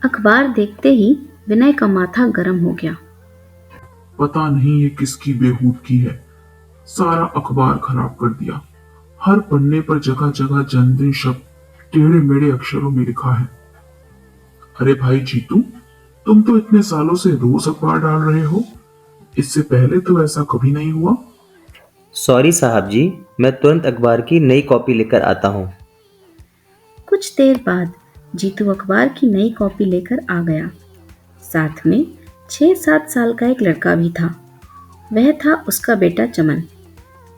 अखबार देखते ही विनय का माथा गर्म हो गया। पता नहीं ये किसकी बेहूदगी है, सारा अखबार खराब कर दिया। हर पन्ने पर जगह जगह जन्मदिन शब्द टेढ़े मेढ़े अक्षरों में लिखा है। अरे भाई जीतू, तुम तो इतने सालों से रोज अखबार डाल रहे हो, इससे पहले तो ऐसा कभी नहीं हुआ। सॉरी साहब जी, मैं तुरंत अखबार की नई कॉपी लेकर आता हूँ। कुछ देर बाद जीतू अखबार की नई कॉपी लेकर आ गया। साथ में 6-7 साल का एक लड़का भी था। वह था उसका बेटा चमन।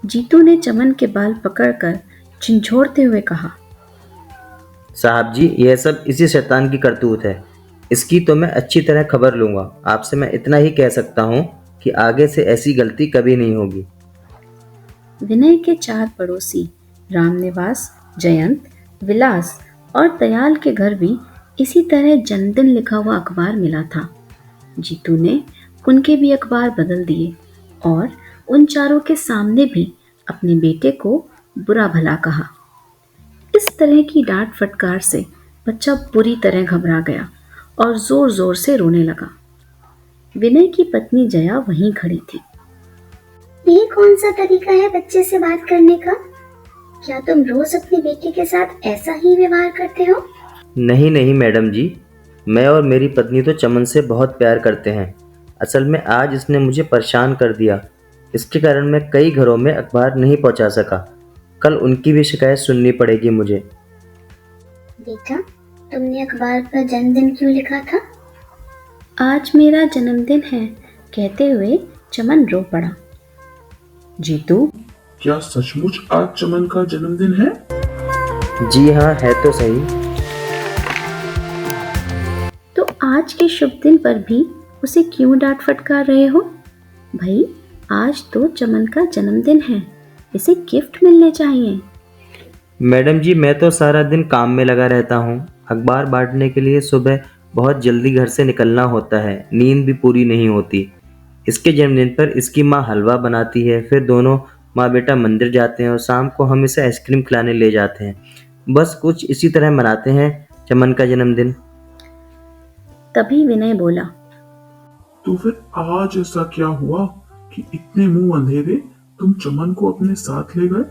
जीतू ने चमन के बाल पकड़कर झंझोड़ते हुए कहा, साहब जी, यह सब इसी शैतान की करतूत है। इसकी तो मैं अच्छी तरह खबर लूँगा। आपसे मैं इतना ही कह सकता हूँ कि आगे से ऐसी गलती कभी नहीं होगी। विनय के 4 पड़ोसी रामनिवास, जयंत, विलास और दयाल के घर भी इसी तरह जन्मदिन लिखा हुआ अखबार मिला था। जीतू ने उनके भी अखबार बदल दिए और उन चारों के सामने भी अपने बेटे को बुरा भला कहा। इस तरह की डांट फटकार से बच्चा बुरी तरह घबरा गया और जोर जोर से रोने लगा। विनय की पत्नी जया वहीं खड़ी थी। ये कौन सा तरीका है बच्चे से बात करने का? क्या तुम रोज अपने बेटे के साथ ऐसा ही व्यवहार करते हो? नहीं नहीं मैडम जी, मैं और मेरी पत्नी तो चमन से बहुत प्यार करते हैं। असल में आज इसने मुझे परेशान कर दिया। इसके कारण मैं कई घरों में अखबार नहीं पहुंचा सका। कल उनकी भी शिकायत सुननी पड़ेगी मुझे। बेटा, तुमने अखबार पर जन्मदिन क्यों लिखा था? आज मेरा जन्मदिन है, कहते हुए चमन रो पड़ा। जीतू, क्या सचमुच आज चमन का जन्मदिन है? जी हाँ, है तो सही। तो आज के शुभ दिन पर भी उसे क्यों डांट फटकार रहे हो? भाई, आज तो चमन का जन्मदिन है, इसे गिफ्ट मिलने चाहिए। मैडम जी, मैं तो सारा दिन काम में लगा रहता हूँ। अखबार बांटने के लिए सुबह बहुत जल्दी घर से निकलना होता है, नींद भी पूरी नहीं होती। इसके जन्मदिन पर इसकी माँ हलवा बनाती है, फिर दोनों माँ बेटा मंदिर जाते हैं और शाम को हम इसे आइसक्रीम खिलाने ले जाते हैं। बस कुछ इसी तरह मनाते हैं चमन का जन्मदिन। तभी विनय बोला, तो फिर आज ऐसा क्या हुआ कि इतने मुंह अंधेरे तुम चमन को अपने साथ ले गए?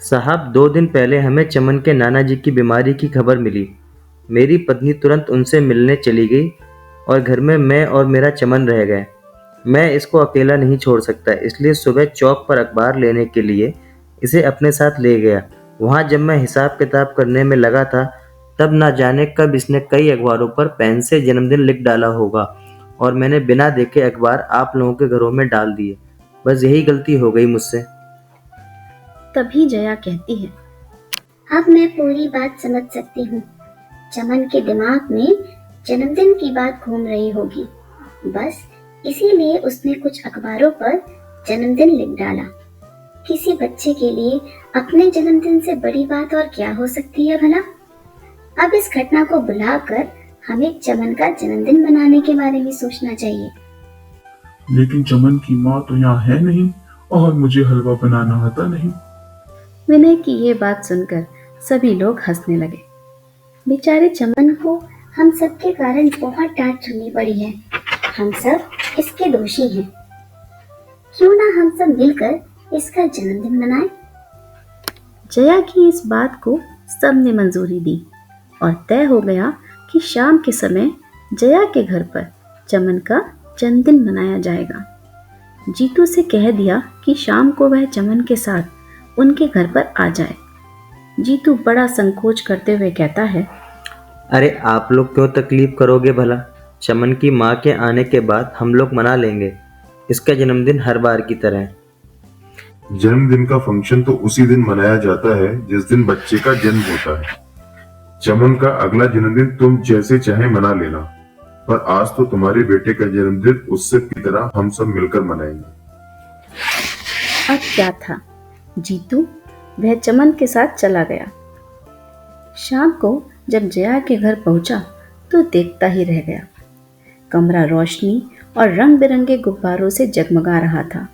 साहब, 2 दिन पहले हमें चमन के नाना जी की बीमारी की खबर मिली। मेरी पत्नी तुरंत उनसे मिलने चली गई और घर में मैं और मेरा चमन रह गए। मैं इसको अकेला नहीं छोड़ सकता, इसलिए सुबह चौक पर अखबार लेने के लिए इसे अपने साथ ले गया। वहाँ जब मैं हिसाब किताब करने में लगा था, तब ना जाने कब इसने कई अखबारों पर पेन से जन्मदिन लिख डाला होगा और मैंने बिना देखे अखबार आप लोगों के घरों में डाल दिए। बस यही गलती हो गई मुझसे। तभी जया कहती है, अब मैं पूरी बात समझ सकती हूँ। चमन के दिमाग में जन्मदिन की बात घूम रही होगी, बस इसीलिए उसने कुछ अखबारों पर जन्मदिन लिख डाला। किसी बच्चे के लिए अपने जन्मदिन से बड़ी बात और क्या हो सकती है भला? अब इस घटना को भुलाकर हमें चमन का जन्मदिन मनाने के बारे में सोचना चाहिए। लेकिन चमन की माँ तो यहाँ है नहीं और मुझे हलवा बनाना आता नहीं। विनय की ये बात सुनकर सभी लोग हंसने लगे। बेचारे चमन को हम सब के कारण बहुत डांट सुननी पड़ी है। हम सब इसके दोषी हैं। क्यों ना हम सब मिलकर इसका जन्मदिन मनाएं? जया की इस बात को सबने मंजूरी दी और तय हो गया कि शाम के समय जया के घर पर चमन का जन्मदिन मनाया जाएगा। जीतू से कह दिया कि शाम को वह चमन के साथ उनके घर पर आ जाए। जीतू बड़ा संकोच करते हुए कहता है, अरे आप लोग क्यों तकलीफ करोगे भला? चमन की माँ के आने के बाद हम लोग मना लेंगे इसका जन्मदिन हर बार की तरह। जन्मदिन का फंक्शन तो उसी दिन मनाया जाता है जिस दिन बच्चे का जन्म होता है। चमन का अगला जन्मदिन तुम जैसे चाहे मना लेना, पर आज तो तुम्हारे बेटे का जन्मदिन उत्सव की तरह हम सब मिलकर मनाएंगे। अब क्या था, जीतू वह चमन के साथ चला गया। शाम को जब जया के घर पहुंचा तो देखता ही रह गया। कमरा रोशनी और रंग बिरंगे गुब्बारों से जगमगा रहा था।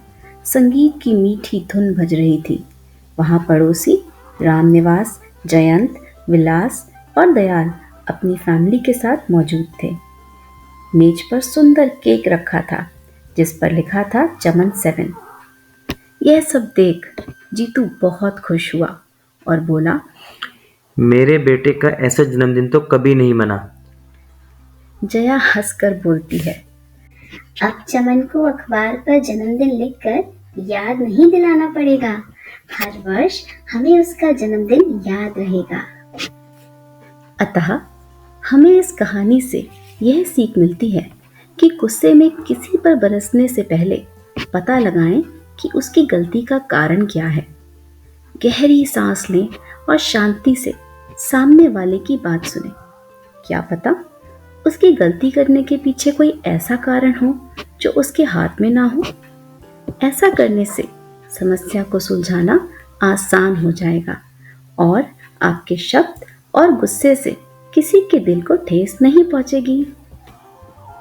संगीत की मीठी धुन बज रही थी। वहां पड़ोसी रामनिवास, जयंत, विलास और दयाल अपनी फैमिली के साथ मौजूद थे। मेज पर सुंदर केक रखा था जिस पर लिखा था चमन 7। यह सब देख जीतू बहुत खुश हुआ और बोला, मेरे बेटे का ऐसा जन्मदिन तो कभी नहीं मना। जया हंसकर बोलती है, अब चमन को अखबार पर जन्मदिन लिखकर याद नहीं दिलाना पड़ेगा। हर वर्ष हमें उसका जन्मदिन याद रहेगा। अतः हमें इस कहानी से यह सीख मिलती है कि गुस्से में किसी पर बरसने से पहले पता लगाएं कि उसकी गलती का कारण क्या है। गहरी सांस लें और शांति से सामने वाले की बात सुनें। क्या पता उसकी गलती करने के पीछे कोई ऐसा कारण हो जो उसके हाथ में ना हो। ऐसा करने से समस्या को सुलझाना आसान हो जाएगा और आपके शब्द और गुस्से से किसी के दिल को ठेस नहीं पहुंचेगी।